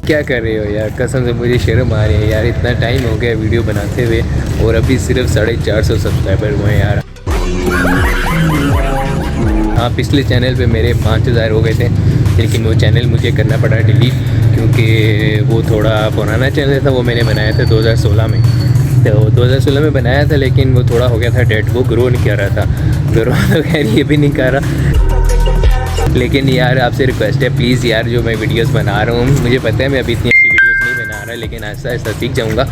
क्या कर रहे हो यार, कसम से मुझे शर्म आ रही है यार। इतना टाइम हो गया वीडियो बनाते हुए और अभी सिर्फ 450 सब्सक्राइबर हुए हैं यार। हाँ, पिछले चैनल पे मेरे 5000 हो गए थे, लेकिन वो चैनल मुझे करना पड़ा डिलीट, क्योंकि वो थोड़ा पुराना चैनल था। वो मैंने बनाया था 2016 में, तो 2016 में बनाया था, लेकिन वो थोड़ा हो गया था डेड, वो ग्रो नहीं कर रहा था। ग्रो तो खैर ये भी नहीं कर रहा। लेकिन यार आपसे रिक्वेस्ट है प्लीज़ यार, जो मैं वीडियोस बना रहा हूँ, मुझे पता है मैं अभी इतनी अच्छी वीडियोस नहीं बना रहा, लेकिन आहिस्ता आहिस्ता सीख जाऊँगा।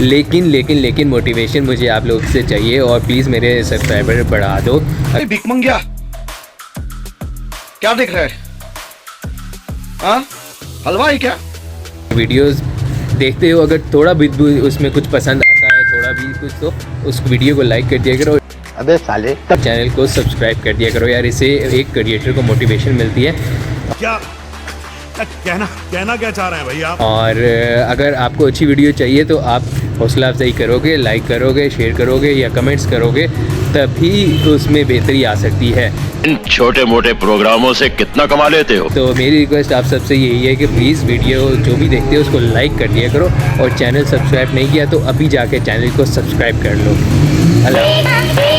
लेकिन मोटिवेशन मुझे आप लोग से चाहिए, और प्लीज़ मेरे सब्सक्राइबर बढ़ा दो। अरे भिख मंगिया, क्या देख रहा है? हाँ, हलवा है क्या? वीडियोस देखते हो, अगर थोड़ा भी उसमें कुछ पसंद आता है, थोड़ा भी कुछ, तो उस वीडियो को लाइक कर दिया करो। अबे साले, चैनल को सब्सक्राइब कर दिया करो यार, इससे एक क्रिएटर को मोटिवेशन मिलती है। क्या कहना क्या चाह रहे हैं भैया आप? और अगर आपको अच्छी वीडियो चाहिए तो आप हौसला अफजाई करोगे, लाइक करोगे, शेयर करोगे या कमेंट्स करोगे, तभी उसमें बेहतरी आ सकती है। इन छोटे मोटे प्रोग्रामों से कितना कमा लेते हो? तो मेरी रिक्वेस्ट आप सबसे यही है कि प्लीज़ वीडियो जो भी देखते हो उसको लाइक कर दिया करो, और चैनल सब्सक्राइब नहीं किया तो अभी जाके चैनल को सब्सक्राइब कर लो। अल्लाह।